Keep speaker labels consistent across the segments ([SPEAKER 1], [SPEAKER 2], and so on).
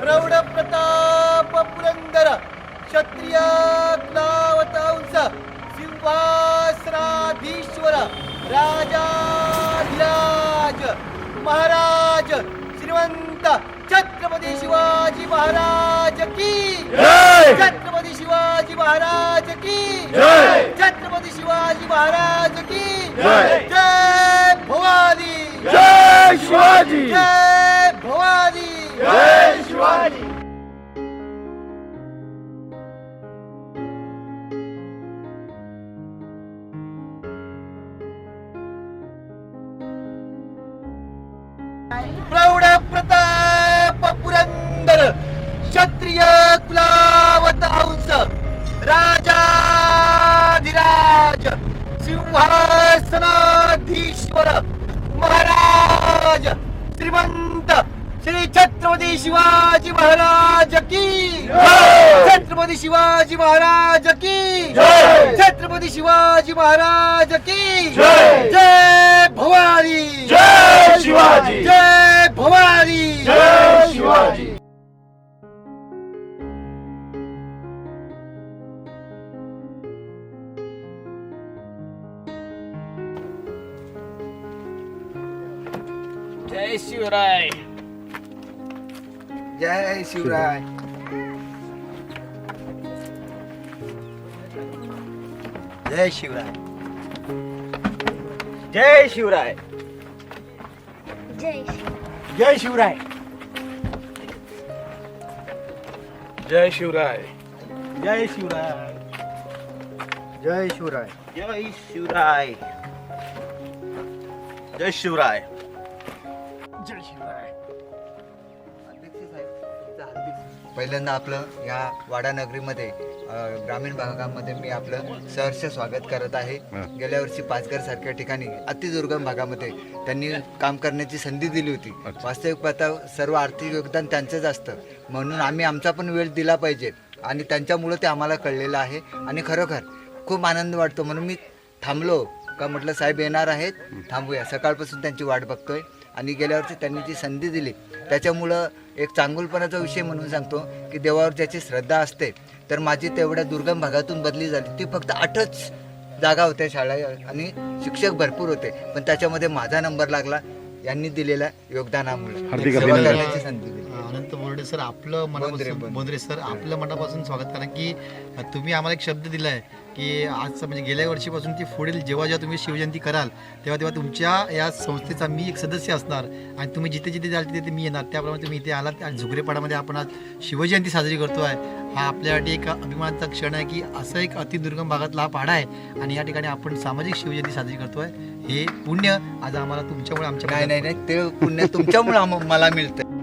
[SPEAKER 1] प्रौढ प्रताप पुरंदर क्षत्रिय क्लावतांस सिंहासनाधीश्वर राजाधिराज महाराज श्रीमंत छत्रपती शिवाजी महाराज की
[SPEAKER 2] जय!
[SPEAKER 1] छत्रपती शिवाजी महाराज की
[SPEAKER 2] जय!
[SPEAKER 1] छत्रपती शिवाजी महाराज की
[SPEAKER 2] जय!
[SPEAKER 1] जय भवानी
[SPEAKER 2] जय शिवाजी
[SPEAKER 1] जय भवानी
[SPEAKER 2] जय शिवाजी
[SPEAKER 1] प्रौढ प्रताप पुरंदर क्षत्रिय कुलावतांस राजाधिराज सिंहासनाधीश्वर महाराज श्रीमंत श्री छत्रपती शिवाजी महाराज की छत्रपती शिवाजी महाराज की छत्रपती शिवाजी महाराज की जय भवानी
[SPEAKER 2] जय शिवाजी
[SPEAKER 1] जय भवानी
[SPEAKER 2] जय शिवाजी
[SPEAKER 3] जय शिवराय.
[SPEAKER 1] जय शिवराय जय शिवराय
[SPEAKER 3] जय शिवराय.
[SPEAKER 2] जय शिवराय जय शिवराय
[SPEAKER 1] जय शिवराय जय शिवराय
[SPEAKER 3] जय शिवराय. जय शिवराय.
[SPEAKER 2] जय शिवराय.
[SPEAKER 4] पहिल्यांदा आपलं या वाडा नगरीमध्ये ग्रामीण भागामध्ये मी आपलं सहर्ष स्वागत करत आहे. गेल्या वर्षी पाचघर सारख्या ठिकाणी अतिदुर्गम भागामध्ये त्यांनी काम करण्याची संधी दिली होती. वास्तविक पाहता सर्व आर्थिक योगदान त्यांचंच असतं, म्हणून आम्ही आमचा पण वेळ दिला पाहिजे आणि त्यांच्यामुळं ते आम्हाला कळलेलं आहे आणि खरोखर खूप आनंद वाटतो. म्हणून मी थांबलो का म्हटलं साहेब येणार आहेत, थांबूया. सकाळपासून त्यांची वाट बघतोय आणि गेल्या वर्षी त्यांनी जी संधी दिली त्याच्यामुळं एक चांगुलपणाचा विषय म्हणून सांगतो की देवावर ज्याची श्रद्धा असते, तर माझी तेवढ्या दुर्गम भागातून बदली झाली. ती फक्त 8च जागा होत्या शाळा आणि शिक्षक भरपूर होते, पण त्याच्यामध्ये माझा नंबर लागला यांनी दिलेल्या योगदानामुळे. सेवा करण्याची संधी दिली.
[SPEAKER 5] अनंत बोर्डे सर आपलं मनापासून बोंद्रे सर आपलं मनापासून स्वागत करा की तुम्ही आम्हाला एक शब्द दिला आहे की आजचं म्हणजे गेल्या वर्षीपासून ती पुढील जेव्हा जेव्हा तुम्ही शिवजयंती कराल तेव्हा तुमच्या या संस्थेचा मी एक सदस्य असणार आणि तुम्ही जिथे जिथे जाल तिथे मी येणार. त्याप्रमाणे तुम्ही इथे आलात आणि झुगरेपाड्यामध्ये आपण आज शिवजयंती साजरी करतो आहे. हा आपल्यासाठी एक अभिमानाचा क्षण आहे की असं एक अतिदुर्गम भागातला हा पाडा आहे आणि या ठिकाणी आपण सामाजिक शिवजयंती साजरी करतो आहे. हे पुण्य आज आम्हाला तुमच्यामुळे आमच्या
[SPEAKER 4] नाही ते पुण्य तुमच्यामुळे मला मिळतं.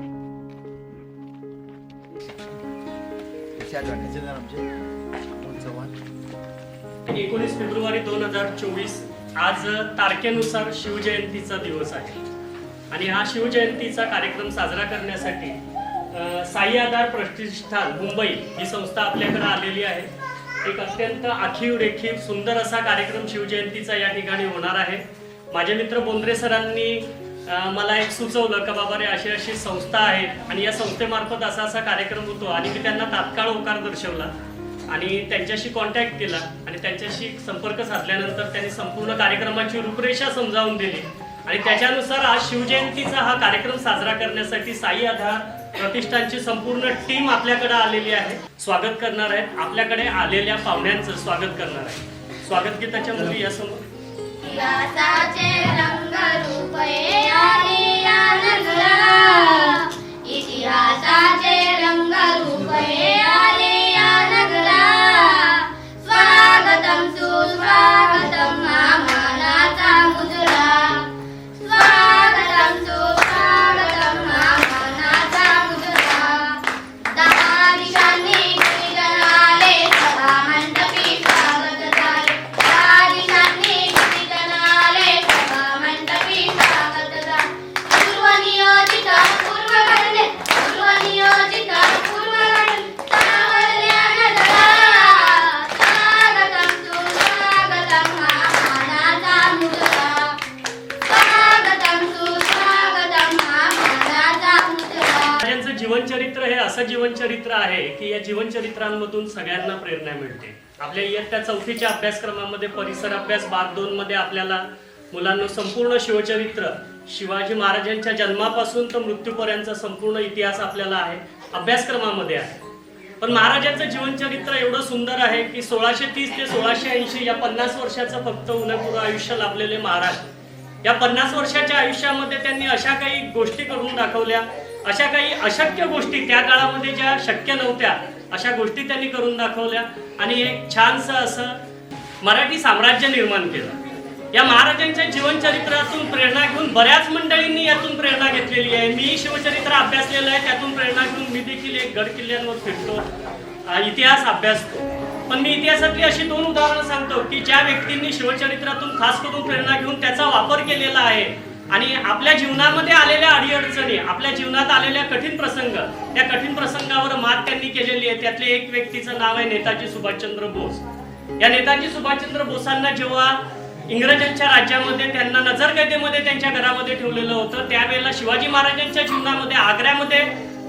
[SPEAKER 6] 19 फेब्रुवारी 2024 आज तारखेनुसार शिवजयंतीचा दिवस आहे आणि हा शिवजयंतीचा कार्यक्रम साजरा करण्यासाठी साई आधार प्रतिष्ठान मुंबई ही संस्था आपल्याकडे आलेली आहे. एक अत्यंत आखीव रेखीव सुंदर असा कार्यक्रम शिवजयंतीचा या ठिकाणी होणार आहे. माझे मित्र बोंद्रे सरांनी मला एक सुचवलं का बाबा रे अशी अशी संस्था आहे आणि या संस्थेमार्फत असा असा कार्यक्रम होतो आणि मी त्यांना तात्काळ होकार दर्शवला आणि त्यांच्याशी कॉन्टॅक्ट केला आणि त्यांच्याशी संपर्क साधल्यानंतर त्यांनी संपूर्ण कार्यक्रमाची रूपरेषा समजावून दिली आणि त्याच्यानुसार आज शिवजयंतीचा हा कार्यक्रम साजरा करण्यासाठी साई आधार प्रतिष्ठानची संपूर्ण टीम आपल्याकडे आलेली आहे. स्वागत करणार आहेत, आपल्याकडे आलेल्या पाहुण्यांचं स्वागत करणार आहे. स्वागत गीताच्या मुली यासमोर.
[SPEAKER 7] इतिहासाचे रंग रूपे आली या नगरा, इतिहासाचे रंग रूपे आली या नगरा. स्वागतम सुस्वागतम आम्हानाचा मुजरा, स्वागतम सुस्वागतम आम्हानाचा मुजरा. दहा दिशांनी कीर्तन आले, सभा मंडपी स्वागत झाले. दहा दिशांनी कीर्तन आले, सभा मंडपी स्वागत झाले.
[SPEAKER 6] जीवनचरित्र हे असं जीवनचरित्र आहे की या जीवनचरित्रांमधून सगळ्यांना प्रेरणा मिळते. आपल्या इयत्ता 4थीच्या अभ्यासक्रमामध्ये परिसर अभ्यास भाग 2 मध्ये आपल्याला मुलांना संपूर्ण शिवचरित्र, शिवाजी महाराजांच्या जन्मापासून तर मृत्यूपर्यंतचा संपूर्ण इतिहास आपल्याला आहे अभ्यासक्रमामध्ये आहे. पण महाराजांचं जीवनचरित्र एवढं सुंदर आहे की 1630 ते 1680 या 50 वर्षाचं फक्त उन्हापुरं आयुष्य लाभलेले महाराज, या 50 वर्षाच्या आयुष्यामध्ये त्यांनी अशा काही गोष्टी करून दाखवल्या, अशा काही अशक्य गोष्टी त्या काळामध्ये ज्या शक्य नव्हत्या अशा गोष्टी त्यांनी करून दाखवल्या आणि एक छानसं असं मराठी साम्राज्य निर्माण केलं. या महाराजांच्या जीवनचरित्रातून प्रेरणा घेऊन बऱ्याच मंडळींनी यातून प्रेरणा घेतलेली आहे. मी शिवचरित्र अभ्यासलेलं आहे, त्यातून प्रेरणा घेऊन मी देखील एक गड किल्ल्यांवर फिरतो, इतिहास अभ्यासतो. पण मी इतिहासातली अशी 2 उदाहरणं सांगतो की ज्या व्यक्तींनी शिवचरित्रातून खास करून प्रेरणा घेऊन त्याचा वापर केलेला आहे आणि आपल्या जीवनामध्ये आलेल्या अडीअडचणी, आपल्या जीवनात आलेल्या कठीण प्रसंग, त्या कठीण प्रसंगावर मात त्यांनी केलेली आहे. त्यातले एक व्यक्तीचं नाव आहे नेताजी सुभाषचंद्र बोस. या नेताजी सुभाषचंद्र बोसांना जेव्हा इंग्रजांच्या राज्यामध्ये त्यांना नजरकैदेमध्ये त्यांच्या घरामध्ये ठेवलेलं होतं, त्यावेळेला शिवाजी महाराजांच्या जीवनामध्ये आग्र्यामध्ये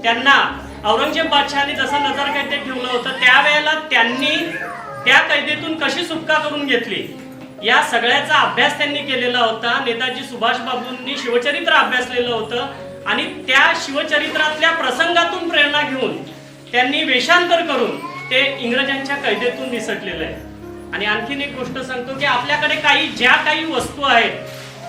[SPEAKER 6] त्यांना औरंगजेब बादशहाने जसं नजरकैदेत ठेवलं होतं, त्यावेळेला त्यांनी त्या कैदेतून कशी सुटका करून घेतली या सगळ्याचा अभ्यास त्यांनी केलेला होता. नेताजी सुभाषबाबूंनी शिवचरित्र अभ्यासलेलं होतं आणि त्या शिवचरित्रातल्या प्रसंगातून प्रेरणा घेऊन त्यांनी वेषांतर करून ते इंग्रजांच्या कैदेतून निसटलेलं आहे. आणि आणखीन एक गोष्ट सांगतो की आपल्याकडे ज्या काही वस्तू आहेत,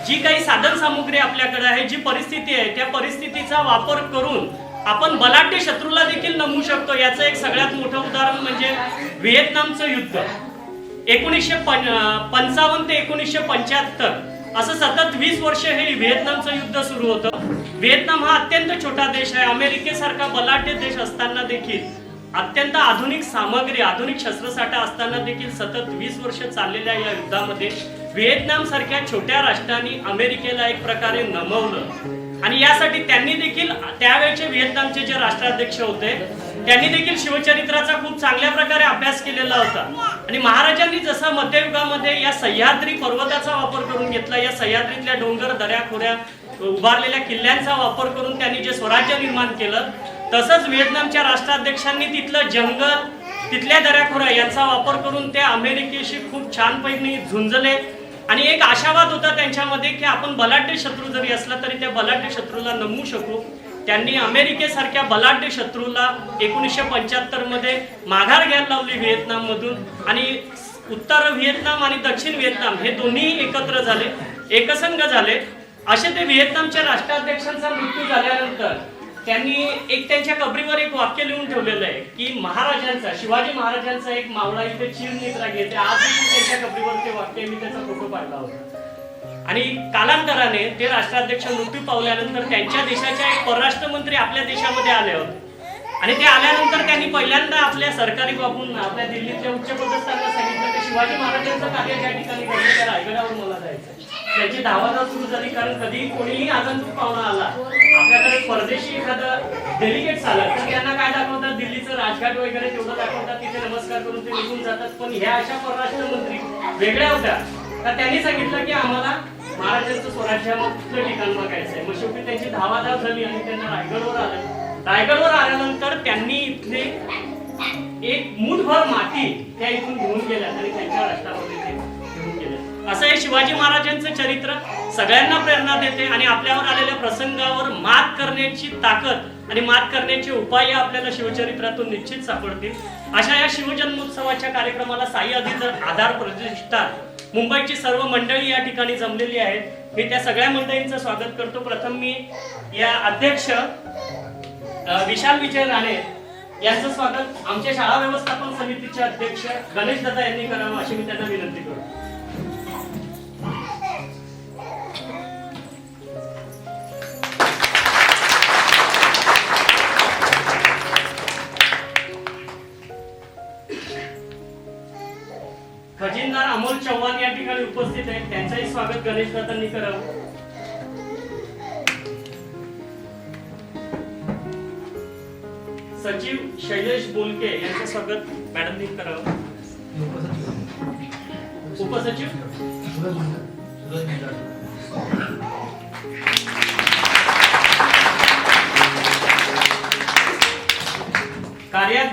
[SPEAKER 6] जी काही साधन सामुग्री आपल्याकडे आहे, जी परिस्थिती आहे, त्या परिस्थितीचा वापर करून आपण बलाढ्य शत्रूला देखील नमवू शकतो. याचं एक सगळ्यात मोठं उदाहरण म्हणजे व्हिएतनामचं युद्ध. 1955 ते 1975 असं सतत 20 वर्ष हे व्हिएतनामचं युद्ध सुरू होतं. व्हिएतनाम हा अत्यंत छोटा देश आहे. अमेरिकेसारखा बलाढ्य देश असताना देखील, अत्यंत आधुनिक सामग्री, आधुनिक शस्त्रसाठा असताना देखील सतत 20 वर्ष चाललेल्या या युद्धामध्ये व्हिएतनाम सारख्या छोट्या राष्ट्रांनी अमेरिकेला एक प्रकारे नमवलं आणि यासाठी त्यांनी देखील, त्यावेळचे व्हिएतनामचे जे राष्ट्राध्यक्ष होते त्यांनी देखील शिवचरित्राचा खूप चांगल्या प्रकारे अभ्यास केलेला होता. आणि महाराजांनी जसा मध्ययुगामध्ये या सह्याद्री पर्वताचा वापर करून घेतला, या सह्याद्रीतल्या डोंगर दऱ्याखोऱ्या उभारलेल्या किल्ल्यांचा वापर करून त्यांनी जे स्वराज्य निर्माण केलं, तसंच व्हिएतनामच्या राष्ट्राध्यक्षांनी तिथलं जंगल, तिथल्या दऱ्याखोऱ्या यांचा वापर करून ते अमेरिकेशी खूप छानपैकी झुंजले. आणि एक आशावाद होता त्यांच्यामध्ये की आपण बलाढ्य शत्रू जरी असला तरी त्या बलाढ्य शत्रूला नमवू शकू. त्यांनी अमेरिकेसारख्या बलाढ्य शत्रूला 1975 मध्ये माघार घ्यायला लावली व्हिएतनाममधून आणि उत्तर व्हिएतनाम आणि दक्षिण व्हिएतनाम हे दोन्ही एकत्र झाले, एकसंघ झाले. असे ते व्हिएतनामच्या राष्ट्राध्यक्षांचा मृत्यू झाल्यानंतर त्यांनी त्यांच्या कबरीवर एक वाक्य लिहून ठेवलेलं आहे की महाराजांचा, शिवाजी महाराजांचा एक मावळा इथे चिरनिद्रा घेते. आजही त्यांच्या कबरीवर ते वाक्य, मी त्याचा फोटो पाहिला होता. आणि कालांतराने ते राष्ट्राध्यक्ष मृत्यू पावल्यानंतर त्यांच्या देशाच्या एक परराष्ट्र मंत्री आपल्या देशामध्ये आले होते आणि ते आल्यानंतर त्यांनी पहिल्यांदा आपल्या सरकारी बाबूंना, आपल्या दिल्लीतल्या उच्चपदस्थांना सांगितलं की शिवाजी महाराजांचं कार्य ज्या ठिकाणी घडलं त्या रायगडावर मला जायचं. त्यांची धावता सुरू झाली, कारण कधीही कोणीही आगंतुक पाहुणा आला, आपल्याकडे परदेशी एखादं डेलिगेट्स आलं तर त्यांना काय दाखवतात, दिल्लीचं राजघाट वगैरे तेवढं दाखवतात, तिथे नमस्कार करून ते निघून जातात. पण ह्या अशा परराष्ट्र मंत्री वेगळ्या होत्या, तर त्यांनी सांगितलं की आम्हाला महाराजांचं स्वराज्यामधलं ठिकाण बघायचं आहे. मग शेवटी त्यांची धावाधाव झाली आणि त्यांना रायगडवर आलं. रायगडवर आल्यानंतर त्यांनी इथले एक मूठभर माती त्या इथून घेऊन गेल्या आणि त्यांच्या राष्ट्रामध्ये ते घेऊन गेले. असं हे शिवाजी महाराजांचं चरित्र सगळ्यांना प्रेरणा देते आणि आपल्यावर आलेल्या प्रसंगावर मात करण्याची ताकद आणि मात करण्याचे उपाय आपल्याला शिवचरित्रातून निश्चित सापडतील. अशा या शिवजन्मोत्सवाच्या कार्यक्रमाला साई आधार प्रतिष्ठान मुंबईची सर्व मंडळी या ठिकाणी जमलेली आहेत. मी त्या सगळ्या मंडळींचं स्वागत करतो. प्रथम मी या अध्यक्ष विशाल विजय राणे यांचं स्वागत आमच्या शाळा व्यवस्थापन समितीचे अध्यक्ष गणेश दादा यांनी करावं अशी मी त्यांना विनंती करतो. खजिनदार अमोल चव्हाण या ठिकाणी उपस्थित आहेत, त्यांचंही स्वागत गणेश दादांनी करावं. सचिव शैलेश बोलके यांचं स्वागत मॅडमनी करावं. उपसचिव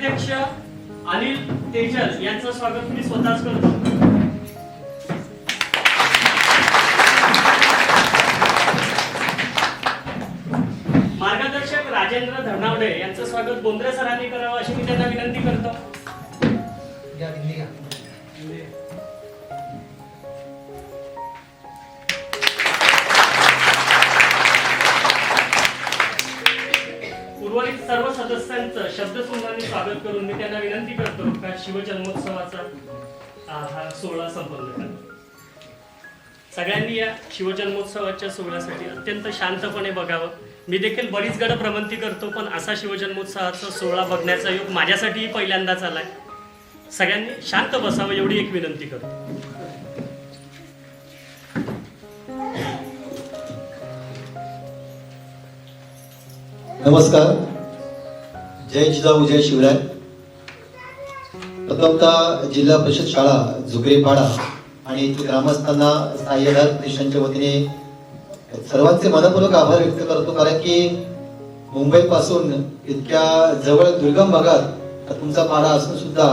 [SPEAKER 6] कार्याध्यक्ष अनिल तेजल यांचं स्वागत मी स्वतःच करतो. मार्गदर्शक राजेंद्र धनावडे यांचं स्वागत बोंद्रे सरांनी करावं अशी मी त्यांना विनंती करतो. उर्वरित सर्व सदस्यांचं शब्दसंधाने स्वागत करून मी त्यांना विनंती करतो का शिवजन्मोत्सवाचा हा सोहळा संपन्न करा. सगळ्यांनी या शिवजन्मोत्सवाच्या सोहळ्यासाठी अत्यंत शांतपणे बघावं. मी देखील बरीच गड भ्रमंती करतो, पण असा शिवजन्मोत्सवाचा सोहळा बघण्याचा योग माझ्यासाठीही पहिल्यांदाच आलाय. सगळ्यांनी शांत बसावं एवढी एक विनंती करतो.
[SPEAKER 8] नमस्कार. जय जिजाऊ जय शिवराय. प्रथमतः जिल्हा परिषद शाळा जुगरेपाडा आणि येथील ग्रामस्थांना सहाय्यदार प्रतिष्ठानच्या वतीने सर्वांचे मनपूर्वक आभार व्यक्त करतो, कारण की मुंबईपासून इतक्या जवळ दुर्गम भागात तुमचा पाडा असून सुद्धा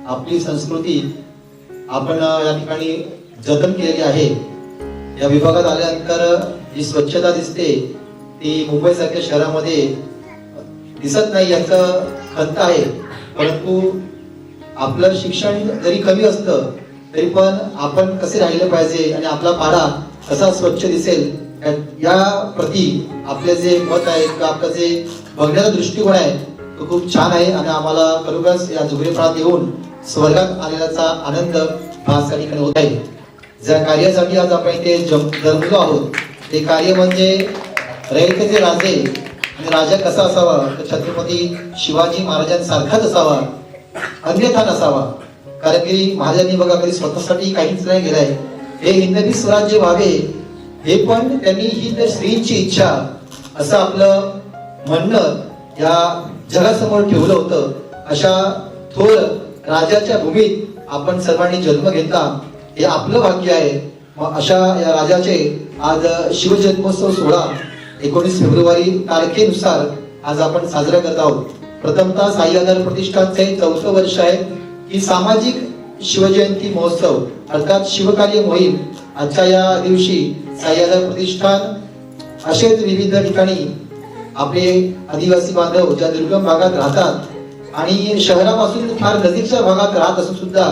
[SPEAKER 8] आपली संस्कृती आपण या ठिकाणी जतन केलेली आहे. या विभागात आल्यानंतर जी स्वच्छता दिसते ती मुंबईसारख्या शहरामध्ये दिसत नाही याचं खंत आहे. परंतु आपलं शिक्षण जरी कमी असतं तरी पण आपण कसे राहिले पाहिजे आणि आपला पाडा कसा स्वच्छ दिसेल या प्रती आपले जे मत आहे किंवा आपलं जे बघण्याचा दृष्टिकोन आहे तो खूप छान आहे. आणि आम्हाला खरोखरच या जुगरेपाड्यात येऊन स्वर्गात आलेल्याचा आनंद आज या ठिकाणी होत आहे. ज्या कार्यासाठी आज आपण इथे जमलो आहोत ते कार्य म्हणजे रयतेचे राजे आणि राजा कसा असावा तर छत्रपती शिवाजी महाराजांसारखाच असावा, अन्यथा नसावा. कारण की महाराजांनी बघा कधी स्वतःसाठी काहीच नाही केलंय. हे हिंदवी स्वराज्य व्हावे हे पण त्यांनी ही तर स्त्रीची इच्छा असं आपलं म्हणणं या जगासमोर ठेवलं होतं. अशा थोर राजाच्या भूमीत आपण सर्वांनी जन्म घेतला हे आपलं भाग्य आहे. मग अशा या राजाचे आज शिवजन्मोत्सव सोहळा 19 फेब्रुवारी तारखेनुसार आज आपण साजरा करत आहोत. प्रथमतः सहाय्यदार प्रतिष्ठानचे 4थं वर्ष आहे की सामाजिक शिवजयंती महोत्सव अर्थात शिवकार्य मोहीम. आजच्या या दिवशी सहाय्यदार प्रतिष्ठान असेच विविध ठिकाणी आपले आदिवासी बांधव ज्या दुर्गम भागात राहतात आणि शहरापासून फार नजीकच्या भागात राहत असून सुद्धा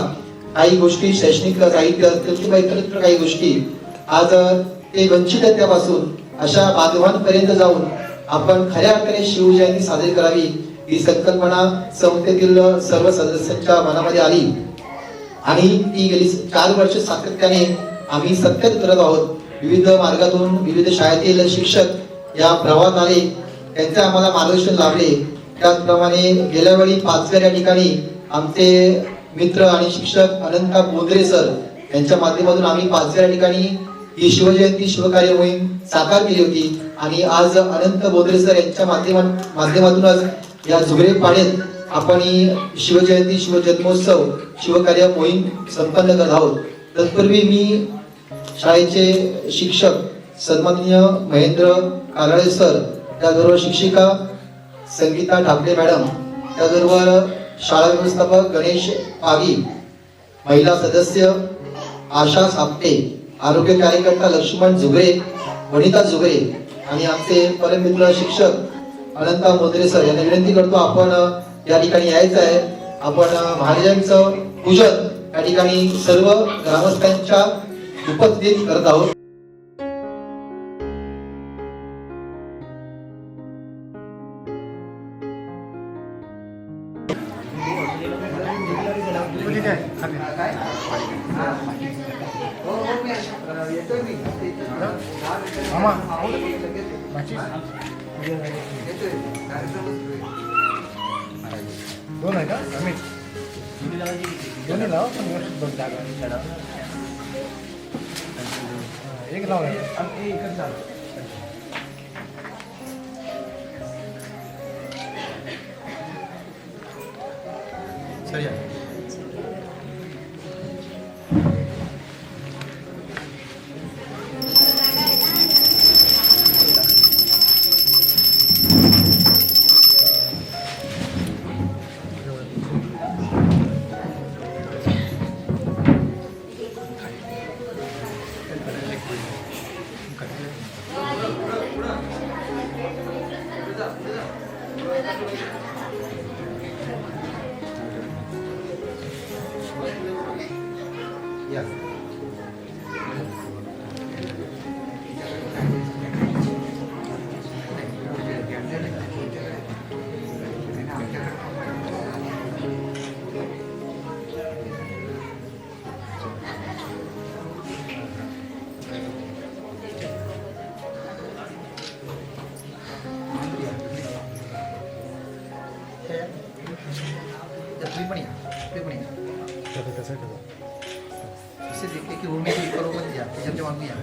[SPEAKER 8] काही गोष्टी शैक्षणिक साहित्य असतील किंवा इतर काही गोष्टी आज ते वंचित आहेत त्यापासून अशा बांधवांपर्यंत जाऊन आपण खऱ्या अर्थाने शिवजयंती साजरी करावी ही संकल्पना संस्थेतील सर्व सदस्यांच्या मनामध्ये आली आणि ती गेली 4 वर्ष सातत्याने आम्ही सत्यात करत आहोत. विविध मार्गातून विविध शाळेतील शिक्षक या प्रवाहात आले, त्यांचे आम्हाला मार्गदर्शन लाभले. त्याचप्रमाणे गेल्या वेळी 5व्या या ठिकाणी आमचे मित्र आणि शिक्षक अनंता बोंद्रे सर यांच्या माध्यमातून आम्ही 5व्या या ठिकाणी ही शिवजयंती शिवकार्य मोहीम साकार केली होती. आणि आज अनंत बोंद्रे सर यांच्या माध्यमातूनच या जुगरेपाड्यात आपण ही शिवजयंती शिवजन्मोत्सव शिवकार्य मोहीम संपन्न करत आहोत. तत्पूर्वी मी शाळेचे शिक्षक सन्माननीय महेंद्र काराळे सर, त्याचबरोबर शिक्षिका संगीता ठाकरे मॅडम, त्याचबरोबर शाळा व्यवस्थापक गणेश पागी, महिला सदस्य आशा सापटे, आरोग्य कार्यकर्ता लक्ष्मण जुगरे, वनिता जुगरे आणि आमचे परममित्र शिक्षक अनंता बोंद्रे सर यांना विनंती करतो आपण या ठिकाणी यायचं आहे. आपण महाराजांचं पूजन या ठिकाणी सर्व ग्रामस्थांच्या उपस्थितीत करत आहोत.
[SPEAKER 2] दोन आहे का अमित दोन्ही लाव पण व्यवस्थित बघ जागा एक लाव एकच झालं.
[SPEAKER 5] सर या.
[SPEAKER 4] या. तुम्ही पण या, तुम्ही पण या. असेच एक रूम एक बरोबर या, त्याच्यात मागून या.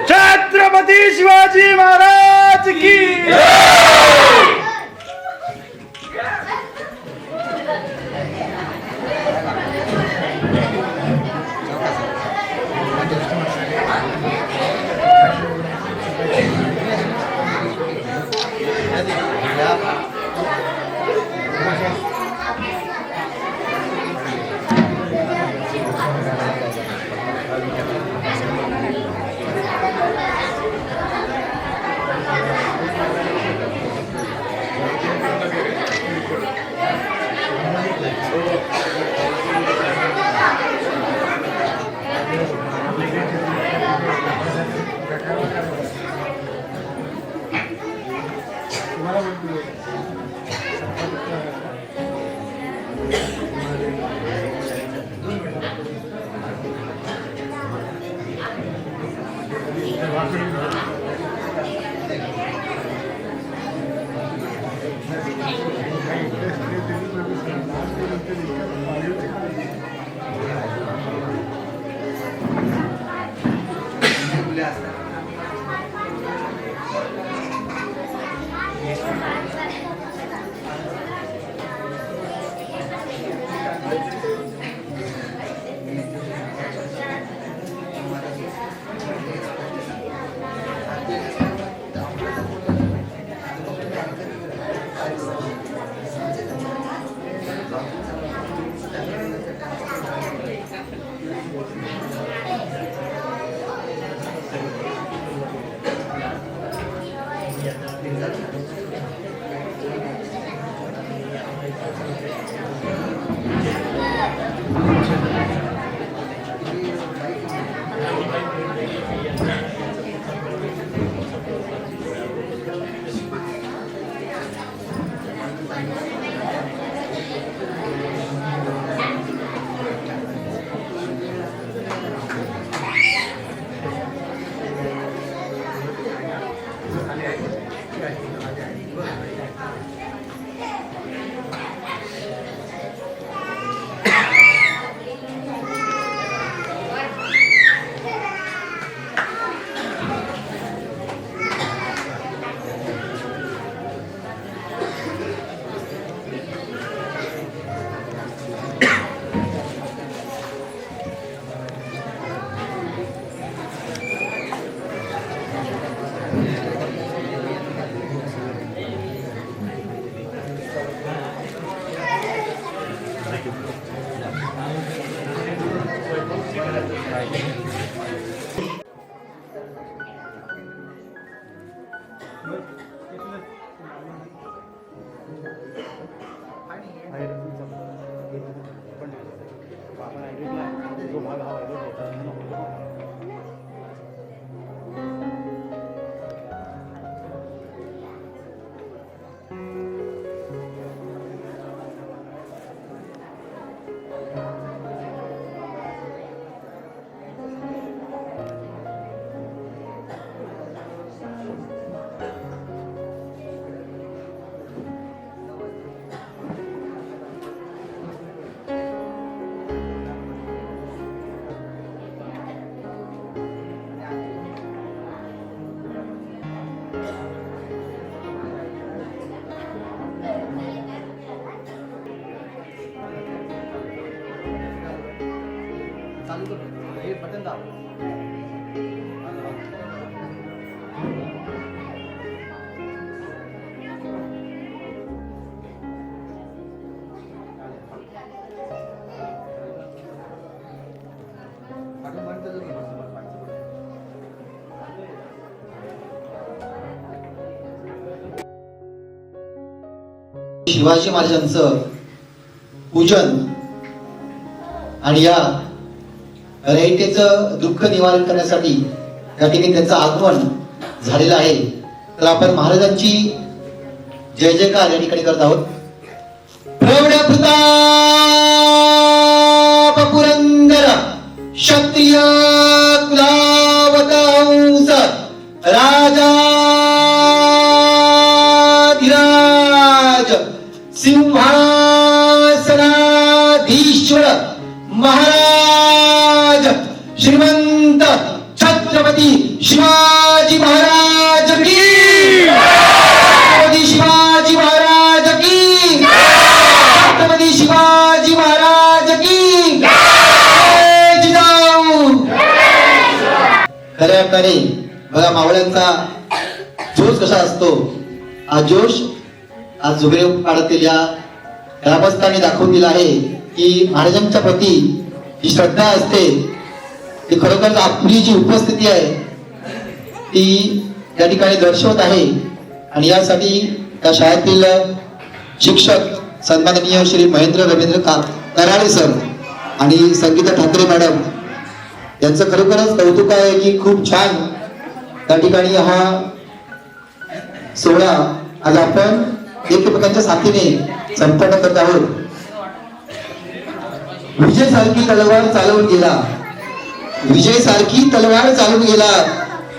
[SPEAKER 1] छत्रपती शिवाजी महाराज की
[SPEAKER 8] शिवाजी महाराजांचं पूजन आणि या रयतेचं दुःख निवारण करण्यासाठी या ठिकाणी त्यांचं आगमन झालेलं आहे. तर आपण महाराजांची जय जयकार या ठिकाणी करत आहोत. प्रौढ प्रताप पुरंदर क्षत्रिय कुलावतंस राजाधिराज सिंहासनाधीश्वर महाराज श्रीमंत छत्रपती शिवाजी महाराज की, छत्रपती शिवाजी महाराज की, छत्रपती शिवाजी महाराज की जय जिजाऊ. खऱ्या अर्थाने बघा मावळ्यांचा जोश कसा असतो. हा जोश आज झुगरे पाड्यातील या ग्रामस्थांनी दाखवून दिला आहे की महाराजांच्या प्रती जी श्रद्धा असते ती खरोखर आपली जी उपस्थिती आहे ती या ठिकाणी दर्शवत आहे. आणि यासाठी त्या शाळेतील शिक्षक सन्माननीय श्री महेंद्र रवींद्र कराळे सर आणि संगीता ठाकरे मॅडम यांचं खरोखरच कौतुक आहे की खूप छान त्या ठिकाणी हा सोहळा आज आपण एकमेकांच्या साथीने संपन्न करत आहोत. विजय सारखी तलवार चालवून गेला, विजय सारखी तलवार चालून गेला,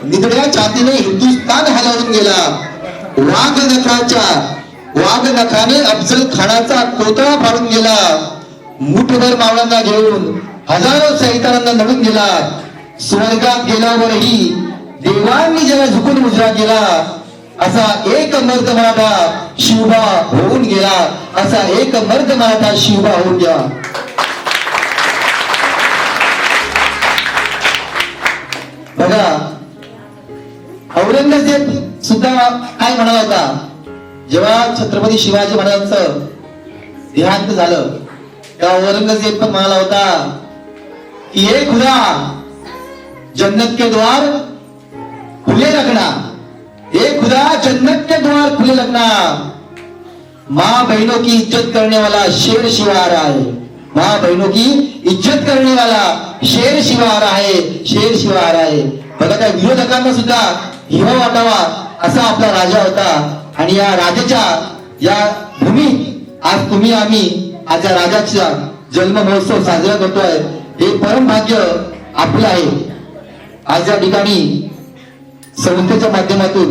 [SPEAKER 8] निधड्या छातीने हिंदुस्थान हलवून गेला. वाघ नखाने अफजल खानाचा कोतळा फाडून गेला. मुठभर मावळांना घेऊन हजारो सैतानांना नडून गेला. स्वर्गात गेल्यावरही देवांनी ज्याला झुकून मुजरा केला. असा एक मर्द मराठा शिवबा होऊन गेला, असा एक मर्द मराठा शिवबा होऊन गेला. बघा औरंगजेब सुद्धा काय म्हणाला होता जेव्हा छत्रपती शिवाजी महाराजांचं देहांत झालं तेव्हा औरंगजेब पण म्हणाला होता कि हे खुदा जन्नत के द्वार खुले रखना, हे खुदा जन्नत के द्वार खुले रखना. माँ बहनों की इज्जत करने वाला शेर शिवा आ रहा है, माँ बहनों की इज्जत करने वाला शेर शिवा आ रहा है, शेर शिवा आ रहा है. बघा त्या विरोधकांना सुद्धा हिवा वाटावा असा आपला राजा होता. आणि या राजाच्या या भूमीत आज तुम्ही आम्ही आज या राजाचा जन्म महोत्सव साजरा करतोय. हे परम भाग्य आपलं आहे. आज या ठिकाणी संस्थेच्या माध्यमातून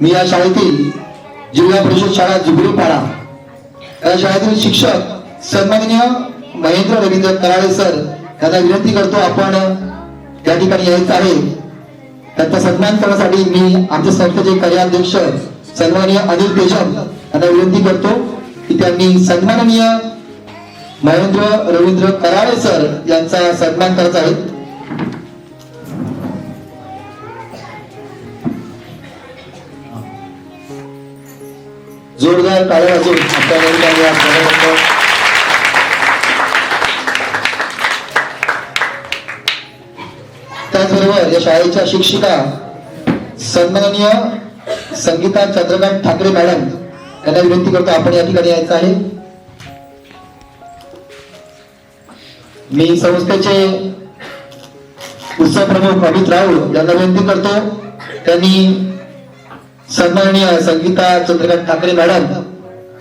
[SPEAKER 8] मी या शाळेतील जिल्हा परिषद शाळा झुगरीपाडा या शाळेतील शिक्षक सन्माननीय महेंद्र रवींद्र कराळे सर यांना विनंती करतो आपण या ठिकाणी यायचं आहे. त्यांचा सन्मान करण्यासाठी मी आमच्या संस्थेचे कार्याध्यक्ष सन्माननीय अनिल तेजम यांना विनंती करतो की त्यांनी सन्माननीय महेंद्र रवींद्र कराळे सर यांचा सन्मान करायचा आहे. जोरदार टाळ्या वाजवून आपल्या त्याचबरोबर या शाळेच्या शिक्षिका सन्माननीय संगीता चंद्रकांत ठाकरे मॅडम यांना विनंती करतो आपण या ठिकाणी यायचं आहे. मी संस्थेचे उत्सव प्रमुख अमित राऊळ यांना विनंती करतो त्यांनी सन्माननीय संगीता चंद्रकांत ठाकरे मॅडम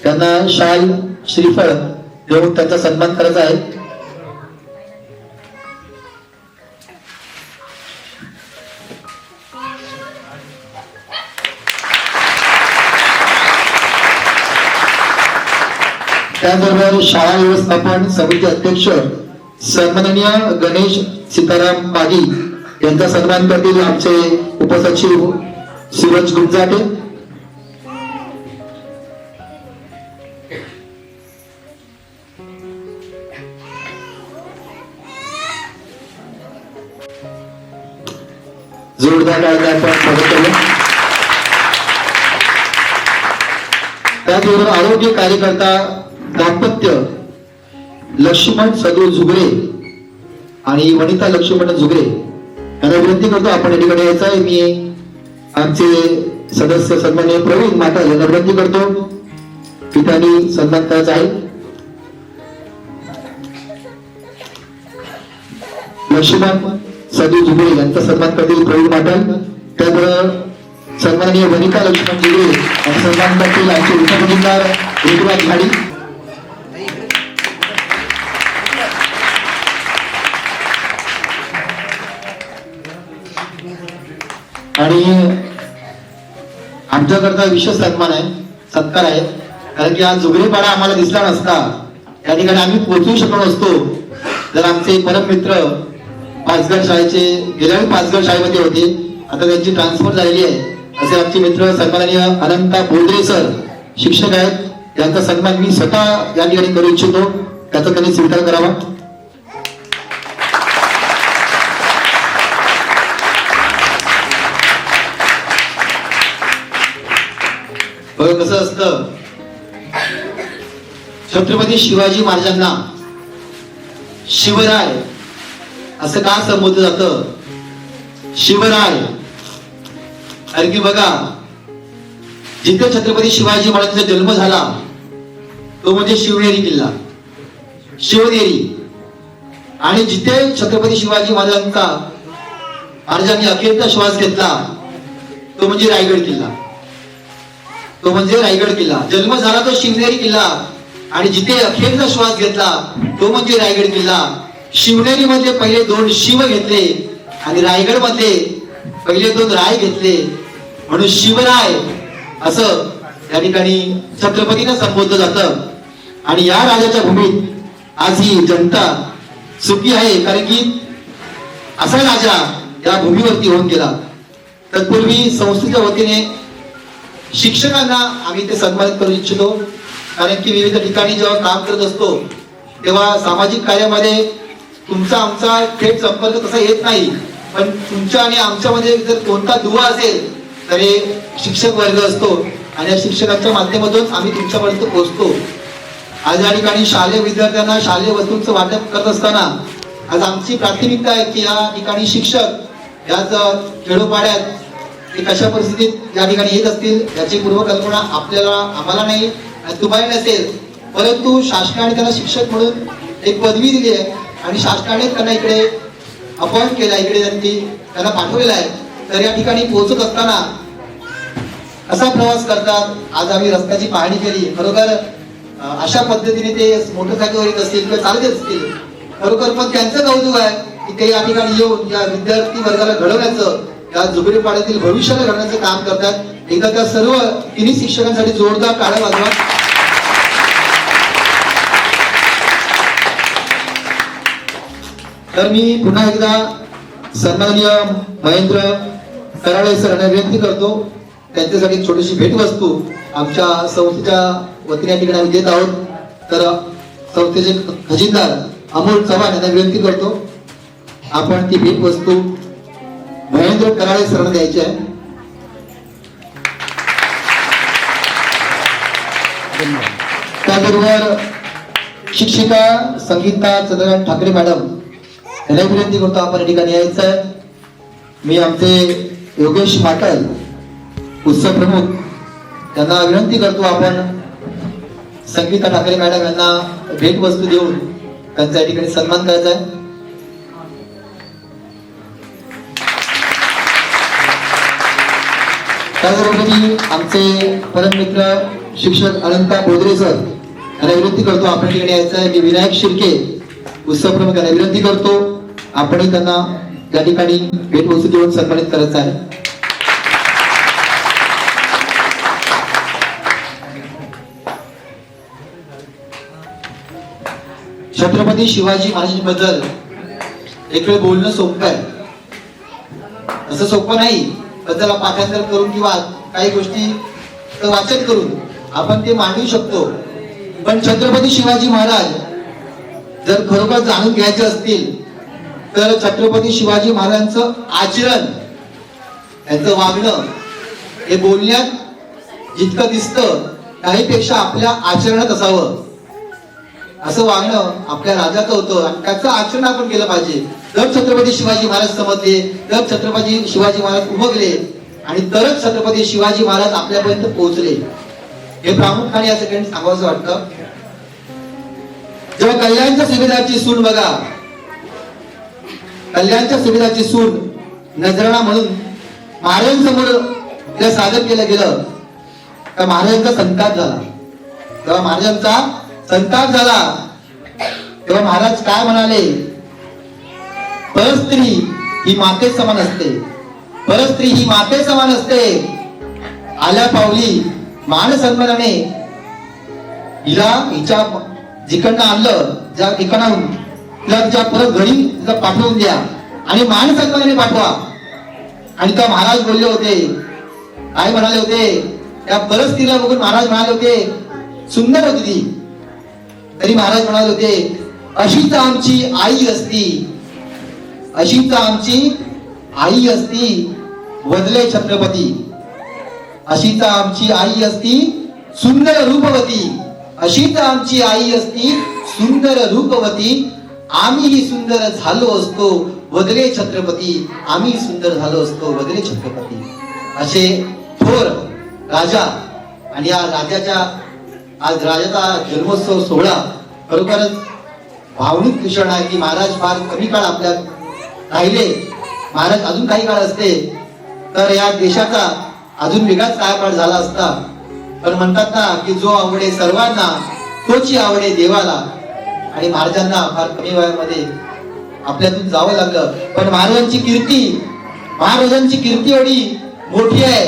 [SPEAKER 8] यांना शाल श्रीफळ देऊन त्यांचा सन्मान करायचा आहे. त्याचबरोबर शाळा व्यवस्थापन समिती अध्यक्ष सन्माननीय गणेश सीताराम पागी यांचा सन्मान करतील आमचे उपसचिव सूरज गुंजाटे. जोरदार टाळ्या आपण स्वागत करूया. त्याचबरोबर आरोग्य कार्यकर्ता दाम्पत्य लक्ष्मण सदू झुगरे आणि वनिता लक्ष्मण झुगरे यांना विनंती करतो आपण या ठिकाणी यायचं आहे. मी आमचे सदस्य सन्माननीय प्रवीण माता यांना विनंती करतो ठिकाणी सन्मान करायचा आहे. लक्ष्मण सदू जुबे यांचा सन्मान करतील प्रवीण पाटील. त्याबरोबर सन्माननीय वनिता लक्ष्मण जुबे यांचा सन्मान करतील आमचे उपजिल्हाधिकारी ऋतुराज झाडी. आणि आमच्याकरता विशेष सन्मान आहे, सत्कार आहे, कारण की आज जुगरीपाडा आम्हाला दिसला नसता, या ठिकाणी आम्ही पोहोचू शकलो नसतो जर आमचे परम मित्र पाचगड शाळेचे गेल्या वेळी पाचगड शाळेमध्ये होते, आता त्यांची ट्रान्सफर झालेली आहे, असे आमचे मित्र सन्माननीय अनंता बोलरे सर शिक्षक आहेत, यांचा सन्मान मी स्वतः या ठिकाणी करू इच्छितो, त्याचा त्यांनी स्वीकार करावा. कसं असतं, छत्रपती शिवाजी महाराजांना शिवराय असं का संबोधलं जातं? शिवराय कारण की बघा, जिथे छत्रपती शिवाजी महाराजांचा जन्म झाला तो म्हणजे शिवनेरी किल्ला, शिवनेरी. आणि जिथे छत्रपती शिवाजी महाराजांनी अखेरचा श्वास घेतला तो म्हणजे रायगड किल्ला, तो म्हणजे रायगड किल्ला. जन्म झाला तो शिवनेरी किल्ला आणि जिथे अखेरचा श्वास घेतला तो म्हणजे रायगड किल्ला. शिवनेरी मध्ये पहिले 2 शिव घेतले आणि रायगड मध्ये पहिले 2 राय घेतले, म्हणून शिवराय असं या ठिकाणी छत्रपतींना संबोधलं जातं. आणि या राजाच्या भूमीत आज ही जनता सुखी आहे, कारण की असा राजा या भूमीवरती होऊन गेला. तत्पूर्वी संस्थेच्या वतीने शिक्षकांना आम्ही ते सन्मानित करू इच्छितो, कारण की विविध ठिकाणी जेव्हा काम करत असतो तेव्हा सामाजिक कार्यामध्ये तुमचा आमचा थेट संपर्क तसा येत नाही, पण तुमच्या आणि आमच्यामध्ये जर कोणता दुवा असेल तर हे शिक्षक वर्ग असतो आणि या शिक्षकांच्या माध्यमातून आम्ही तुमच्यापर्यंत पोहोचतो. आज या ठिकाणी शालेय विद्यार्थ्यांना शालेय वस्तूंचं वाटप करत असताना आज आमची प्राथमिकता आहे की या ठिकाणी शिक्षक याच खेडोपाड्यात ते कशा परिस्थितीत या ठिकाणी येत असतील याची पूर्वकल्पना आम्हाला नाही तुम्हाला नसेल, परंतु शासनाने त्यांना शिक्षक म्हणून एक पदवी दिली आहे आणि शासनाने त्यांना इकडे अपॉइंट केला, इकडे त्यांना पाठवलेला आहे. तर या ठिकाणी पोहोचत असताना असा प्रवास करतात. आज आम्ही रस्त्याची पाहणी केली, खरोखर अशा पद्धतीने ते मोटरसायकलवर येत असतील किंवा चालत येत असतील, खरोखर पण त्यांचं कौतुक आहे की ते या ठिकाणी येऊन या विद्यार्थी वर्गाला घडवण्याचं, या जुगरीपाड्यातील भविष्याला घडवण्याचं काम करतात. एकदा त्या सर्व तिन्ही शिक्षकांसाठी जोरदार टाळ्या वाजवा. तर मी पुन्हा एकदा सन्माननीय महेंद्र कराळे सरांना विनंती करतो, त्यांच्यासाठी छोटीशी भेटवस्तू आमच्या संस्थेच्या वतीने या ठिकाणी देत आहोत. तर संस्थेचे खजिनदार अमोल चव्हाण यांना विनंती करतो आपण ती भेटवस्तू महेंद्र कराळे सरांना द्यायची आहे. त्याबरोबर शिक्षिका संगीता चंद्रकांत ठाकरे मॅडम यांना विनंती करतो आपण या ठिकाणी यायचं आहे. मी आमचे योगेश पाटल उत्सव प्रमुख यांना विनंती करतो आपण संगीता ठाकरे मॅडम यांना भेटवस्तू देऊन त्यांचा या ठिकाणी सन्मान करायचा आहे. त्याचबरोबर आमचे परम मित्र शिक्षक अनंता बोधरे सर यांना विनंती करतो आपण ठिकाणी यायचं आहे. मी विनायक शिर्के उत्सव प्रमुख यांना विनंती करतो आपण त्यांना या ठिकाणी भेटवस्तू देऊन सन्मानित करायचं आहे. छत्रपती शिवाजी महाराजांबद्दल एक वेळ बोलणं सोपं आहे, असं सोपं नाही, पण त्याला पाठांतर करून किंवा काही गोष्टी वाचन करून आपण ते मांडू शकतो. पण छत्रपती शिवाजी महाराज जर खरोखर जाणून घ्यायचे असतील तर छत्रपती शिवाजी महाराजांचं आचरण, त्यांचं वागणं हे बोलण्यात जितकं दिसतं त्याहीपेक्षा आपल्या आचरणात असावं. असं वागणं आपल्या राजाचं होतं आणि त्याचं आचरण आपण केलं पाहिजे. तर छत्रपती शिवाजी महाराज समजले, तर छत्रपती शिवाजी महाराज उमगले आणि तरच छत्रपती शिवाजी महाराज आपल्यापर्यंत पोहोचले. हे प्रामुख्याने या ठिकाणी सांगावंसं वाटतं. जेव्हा कल्याणच्या सुभेदारची सून बघा, कल्याणच्या सुभेदारची सून नजराणा म्हणून महाराजांसमोर तिला सादर केलं गेलं तर महाराजांचा संताप झाला. तेव्हा महाराजांचा संताप झाला तेव्हा महाराज काय म्हणाले, परस्त्री ही माते समान असते, परस्त्री ही माते समान असते. आल्या पावली मान सन्मानाने हिला हिच्या जिकडनं आणलं ज्या ठिकाणाहून तिला तिच्या परत घरी तिला पाठवून द्या आणि मान सन्मानाने पाठवा. आणि त्या महाराज बोलले होते, काय म्हणाले होते, त्या परस्त्रीला बघून महाराज म्हणाले होते सुंदर होती ती. तरी महाराज म्हणाले होते अशीच आमची आई असती, अशीच आमची आई असती वदले छत्रपती, अशीच आमची आई असती सुंदर रूपवती, अशीच आमची आई असती सुंदर रूपवती. आम्हीही सुंदर झालो असतो वदले छत्रपती, आम्ही सुंदर झालो असतो वदले छत्रपती. असे थोर राजा आणि या राजाच्या आज राजाचा जन्मोत्सव सोहळा खरोखरच भावनिक क्षण आहे की महाराज फार कमी काळ आपल्यात राहिले. महाराज अजून काही काळ असते तर या देशाचा अजून वेगळाच काळापाठ झाला असता. पण म्हणतात ना की जो आवडे सर्वांना तोची आवडे देवाला. आणि महाराजांना फार कमी वयामध्ये आपल्यातून जावं लागलं. पण महाराजांची कीर्ती एवढी मोठी आहे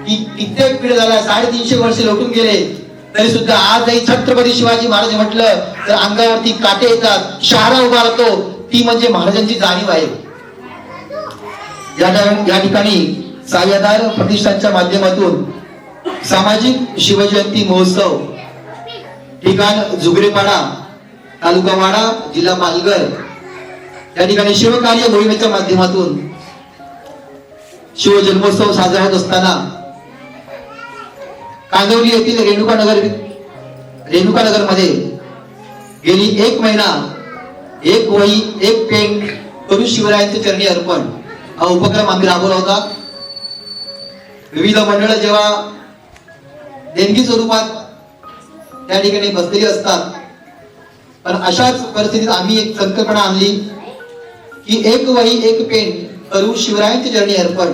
[SPEAKER 8] की कित्येक पिढ्या झाल्या, 350 वर्ष लोटून गेले तरी सुद्धा आजही छत्रपती शिवाजी महाराज म्हटलं तर अंगावरती काटे येतात, शहारा उभा राहतो. ती म्हणजे महाराजांची जाणीव आहे. या ठिकाणी सायदार प्रतिष्ठानच्या माध्यमातून सामाजिक शिवजयंती महोत्सव, ठिकाण जुगरेपाडा, तालुका वाडा, जिल्हा पालघर, या ठिकाणी शिवकार्य मोहिमेच्या माध्यमातून शिवजन्मोत्सव साजरा होत असताना कांदिवली येथील रेणुकानगर मध्ये गेली 1 महिना एक वही एक पेन करू शिवरायांचे चरणी अर्पण हा उपक्रम आम्ही राबवला होता. विविध मंडळ जेव्हा देणगी स्वरूपात त्या ठिकाणी बसलेली असतात, पण अशाच परिस्थितीत आम्ही एक संकल्पना आणली की 1 वही 1 पेन करू शिवरायांचे चरणी अर्पण.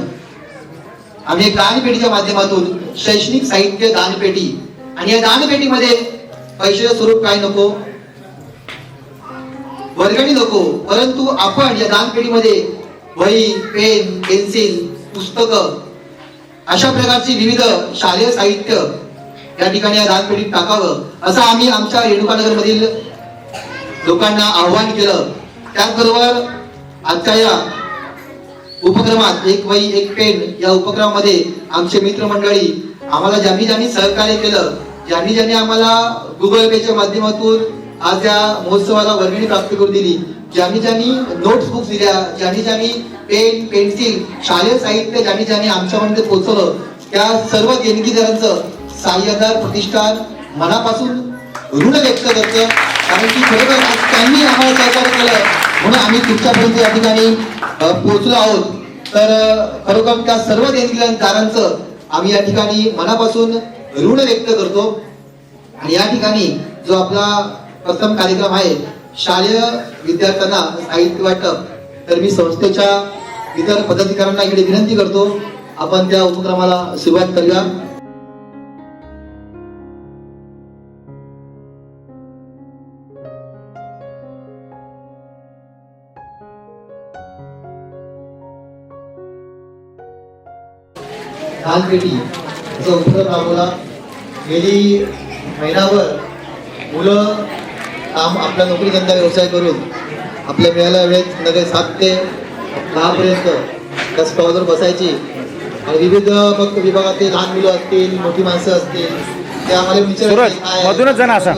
[SPEAKER 8] आम्ही एक दानपेटीच्या माध्यमातून शैक्षणिक साहित्य दानपेटी, आणि या दानपेटीमध्ये पैशाचं स्वरूप काय नको, वर्गणी नको, परंतु आपण या दानपेटीमध्ये वही, पेन, पेन्सिल, पुस्तकं अशा प्रकारची विविध शालेय साहित्य या ठिकाणी या दानपेटीत टाकावं असं आम्ही आमच्या रेणुकानगर मधील लोकांना आव्हान केलं. त्याचबरोबर आजच्या या उपक्रमात 1 वही 1 पेन या उपक्रमामध्ये आमचे मित्रमंडळी आम्हाला ज्यांनी सहकार्य केलं, ज्यांनी आम्हाला गुगल पेच्या माध्यमातून आज या महोत्सवाला वर्गणी प्राप्त करून दिली, ज्यांनी नोट्स बुक्स दिल्या, ज्यांनी पेन, पेन्सिल, शालेय साहित्य ज्यांनी आमच्यापर्यंत पोहोचवलं, त्या सर्व देणगीदारांचं सायदार प्रतिष्ठान मनापासून ऋण व्यक्त करतं. कारण की खरोखर त्यांनी आम्हाला सहकार्य केलं म्हणून आम्ही तुमच्यापर्यंत या ठिकाणी पोहोचलो आहोत. तर खरोखर त्या सर्व देणगीदारांचं आम्ही या ठिकाणी मनापासून ऋण व्यक्त करतो. आणि या ठिकाणी जो आपला प्रथम कार्यक्रम आहे शालेय विद्यार्थ्यांना साहित्य वाटप, तर मी संस्थेच्या इतर पदाधिकाऱ्यांना इकडे विनंती करतो आपण त्या उपक्रमाला सुरुवात करूया. दानपेटी असा उपक्रम राबवला. गेली महिनाभर मुलं आपला नोकरी धंदा व्यवसाय करून आपल्या मिळाल्या वेळेत नगर 7 ते 10 पर्यंत त्या स्टॉलवर बसायची आणि विविध मग विभागातील लहान मुलं असतील, मोठी माणसं असतील, ते आम्हाला
[SPEAKER 1] मधूनच जा ना असा.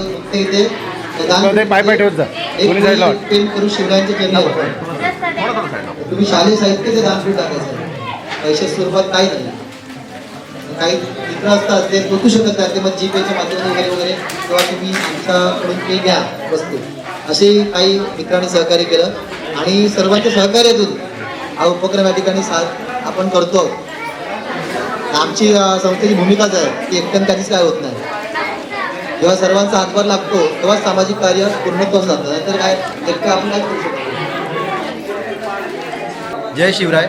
[SPEAKER 8] पेन करू शिवरायांचे चरणी. तुम्ही शालेय साहित्याचे दानपेट टाकायचं, पैशाच्या स्वरूपात काही नाही. काही मित्र असतात ते पोचू शकत नाही, ते मग जीपेच्या माध्यमातून वगैरे किंवा तुम्ही आमच्याकडून काही घ्या वस्तू, असे काही मित्रांनी सहकार्य केलं. आणि सर्वांच्या सहकार्यातून हा उपक्रम या ठिकाणी आपण करतो. आमची संस्थेची भूमिकाच आहे की एकट्यानं काहीच काय होत नाही. जेव्हा सर्वांचा हातभार लागतो तेव्हा सामाजिक कार्य पूर्णत्वास जातं, नाहीतर काय एकटं आपण काय करू शकतो.
[SPEAKER 5] जय शिवराय.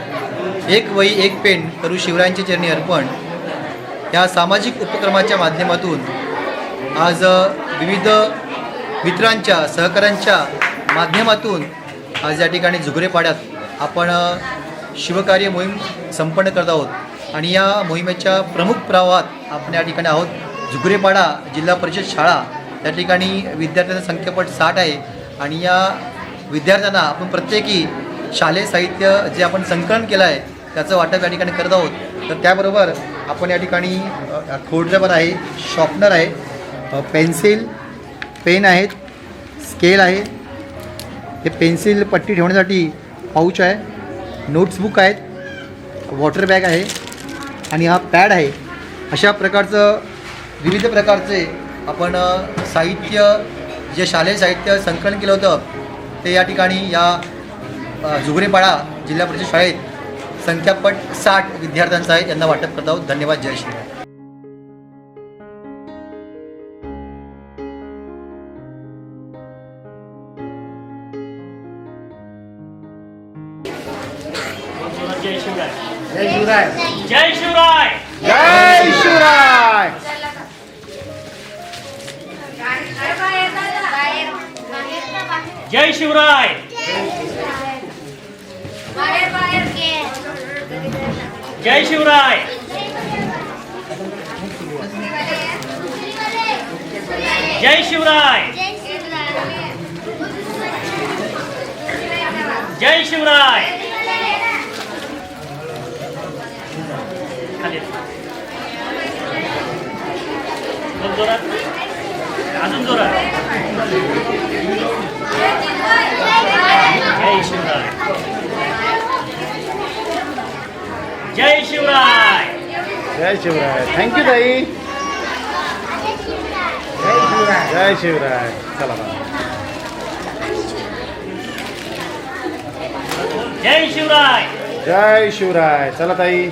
[SPEAKER 5] एक वही एक पेन करू शिवरायांचे चरणी अर्पण या सामाजिक उपक्रमाच्या माध्यमातून आज विविध मित्रांच्या सहकाऱ्यांच्या माध्यमातून आज या ठिकाणी झुगरेपाड्यात आपण शिवकार्य मोहीम संपन्न करत आहोत. आणि या मोहिमेच्या प्रमुख प्रवाहात आपण या ठिकाणी आहोत. झुगरेपाडा जिल्हा परिषद शाळा, त्या ठिकाणी विद्यार्थ्यांचा संख्यापट 60 आहे. आणि या विद्यार्थ्यांना आपण प्रत्येकी शालेय साहित्य जे आपण संकलन केलं आहे त्याचं वाटप या ठिकाणी करत आहोत. तर त्याबरोबर आपण या ठिकाणी खोडरबर आहे, शॉर्पनर आहे, पेन्सिल, पेन आहेत, स्केल आहे, हे पेन्सिल पट्टी ठेवण्यासाठी पाऊच आहे, नोट्सबुक आहेत, वॉटर बॅग आहे आणि हा पॅड आहे. अशा प्रकारचं विविध प्रकारचे आपण साहित्य जे शालेय साहित्य संकलन केलं होतं ते या ठिकाणी या झुगरेपाडा जिल्हा परिषद शाळेत संख्यापट 60 विद्यार्थ्यांचा आहे, यांना वाटप करत आहोत. धन्यवाद. जय श्री.
[SPEAKER 6] जय शिवराय.
[SPEAKER 2] जय शिवराय.
[SPEAKER 6] जय शिवराय.
[SPEAKER 2] जय शिवराय.
[SPEAKER 6] जय शिवराय. जय शिवराय. जय शिवराय. जय शिवराय. खाली जोरात, अजून जोरात. जय शिवराय. जय शिवराय.
[SPEAKER 2] जय शिवराय. थँक्यू ताई. जय शिवराय. जय शिवराय. चला बा.
[SPEAKER 6] जय शिवराय.
[SPEAKER 2] जय शिवराय. चला ताई.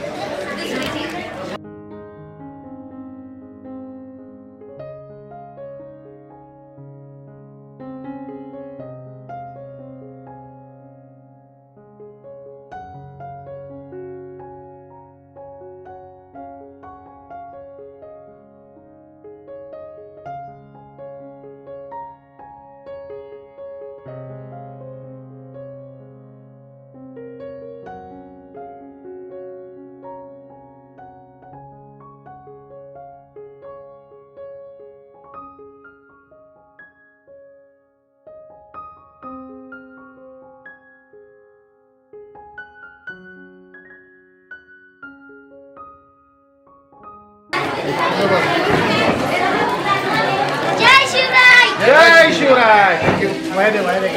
[SPEAKER 7] जय शिवराय.
[SPEAKER 2] जय शिवराय. थँक्यू. माहिती माहिती.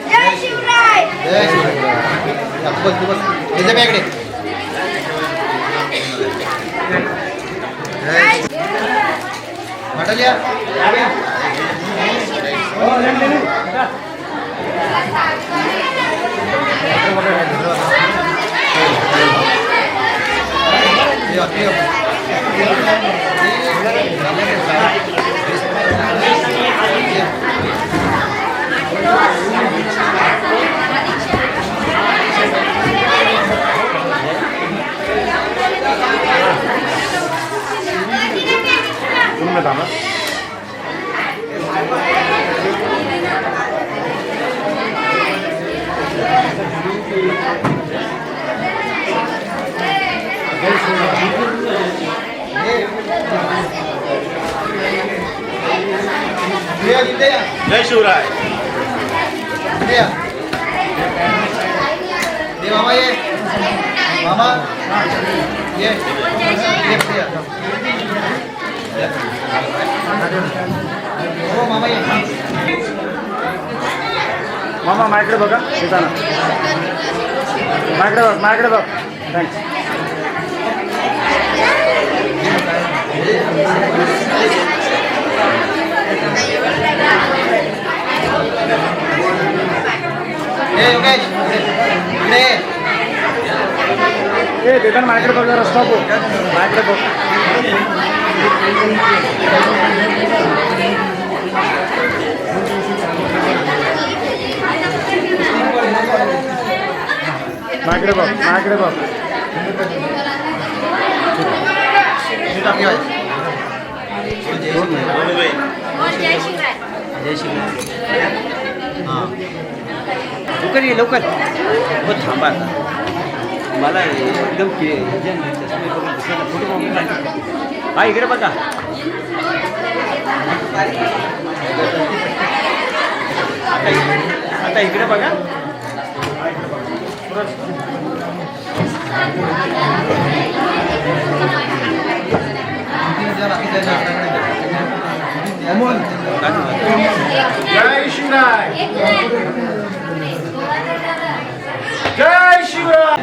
[SPEAKER 7] जय शिवराय.
[SPEAKER 5] जय शिवराय. बस बस त्याच्या बॅगडे. म्हटल्या
[SPEAKER 2] तुम्ही थांबा.
[SPEAKER 3] जय शिवराय.
[SPEAKER 5] मामा ये मामा ये हो मामा ये.
[SPEAKER 2] मामा माझ्याकडे बघा. येताना माझ्याकडे बघ. माझ्याकडे बघ. थँक्स.
[SPEAKER 5] योगेश इकडे
[SPEAKER 1] ए देताना माझ्याकडे बघ जरा, रस्ता बघ माझ्याकडे बघ. माझ्याकडे बघ, माझ्याकडे बघ.
[SPEAKER 7] जय शिवराय.
[SPEAKER 9] लवकर ये लवकर. हो थांबा आता. मला एकदम फोटो हा इकडे बघा. आता इकडे बघा.
[SPEAKER 3] जय शिवराय. जय शिवराय.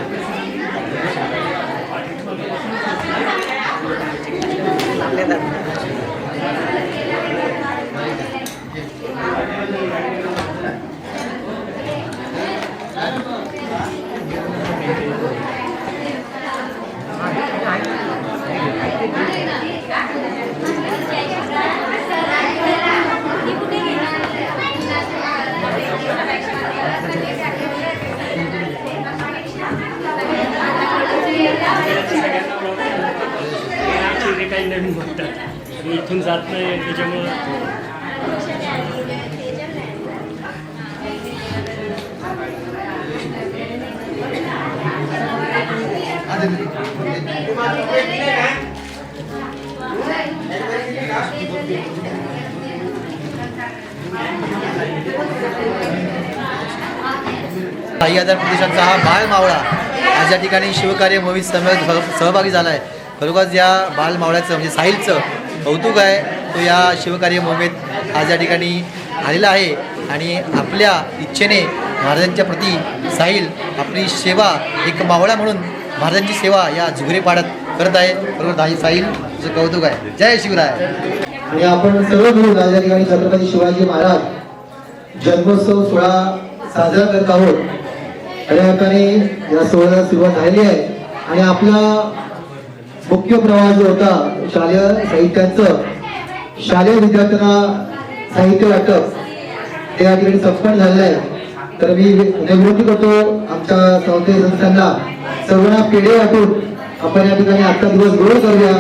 [SPEAKER 6] काही नवीन बघतात आणि इथून जात नाही त्याच्यामुळं
[SPEAKER 5] काही हजार प्रदेशांचा हा बाल मावळा आज या ठिकाणी शिवकार्य मोहीत सहभागी झाला आहे. खरोखरच या बाल मावळ्याचं म्हणजे साहिलचं कौतुक आहे. तो या शिवकार्य मोहिमेत आज या ठिकाणी आलेला आहे आणि आपल्या इच्छेने महाराजांच्या प्रती साहिल आपली सेवा एक मावळा म्हणून महाराजांची सेवा या झुगरीपाड्यात करत आहे. बरोबर साहिलचं कौतुक आहे. जय शिवराय.
[SPEAKER 8] आणि आपण सर्व मिळून आज या ठिकाणी छत्रपती शिवाजी महाराज जन्मोत्सव सोहळा साजरा करत आहोत. आणि या ठिकाणी या सोहळ्याला सुरुवात झालेली आहे आणि आपला मुख्य प्रवाह जो होता शालेय साहित्याचं, शालेय विद्यार्थ्यांना साहित्य वाटप ते या ठिकाणी संपन्न झालेलं आहे. तर मी विनंती करतो आमच्या संस्थेच्या सदस्यांना सर्वांना पेढे वाटून आपण या ठिकाणी आजचा दिवस गोड करूया.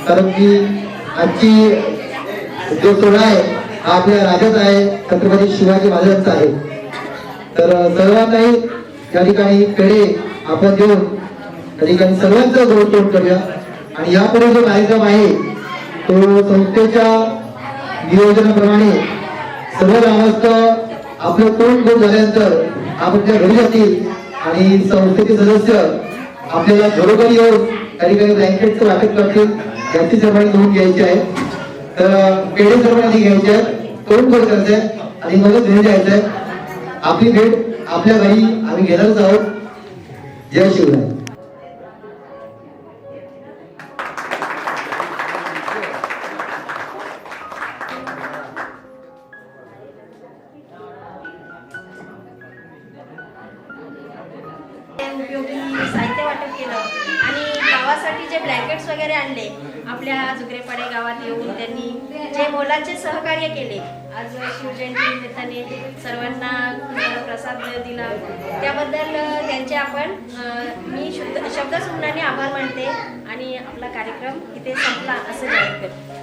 [SPEAKER 8] कारण की आजची जो सोहळा आहे हा आपल्या राज्याचा आहे, छत्रपती शिवाजी महाराजांचा आहे. तर सर्वांनाही या ठिकाणी पेढे आपण देऊन या ठिकाणी सर्वांचं गोड तोड करूया. आणि यापुढे जो कार्यक्रम आहे तो संस्थेच्या नियोजनाप्रमाणे सर्व ग्रामस्थ आपलं तोंड गोड झाल्यानंतर आपल्या घरी जातील आणि संस्थेचे सदस्य आपल्याला घरोघरी येऊन त्या ठिकाणी ब्लँकेटचं वाटप करतील. याची सर्वांनी नोंद घ्यायची आहे. तर पेढे सर्वांनी घ्यायचे आहेत, तोंड गोड करायचं आहे आणि मगच घरी जायचं आहे. आपली भेट आपल्या घरी आम्ही घेणारच आहोत. जय शिवराय.
[SPEAKER 7] उपयोगी साहित्य वाटप केलं आणि गावासाठी जे ब्लँकेट्स वगैरे आणले आपल्या झुगरेपाडे गावात येऊन त्यांनी जे मोलाचे सहकार्य केले. आज शिवजयंती निमित्ताने सर्वांना प्रसाद दिला त्याबद्दल त्यांचे आपण मी शब्दसुमनाने आभार मानते आणि आपला कार्यक्रम इथे संपला असं जाहीर करते.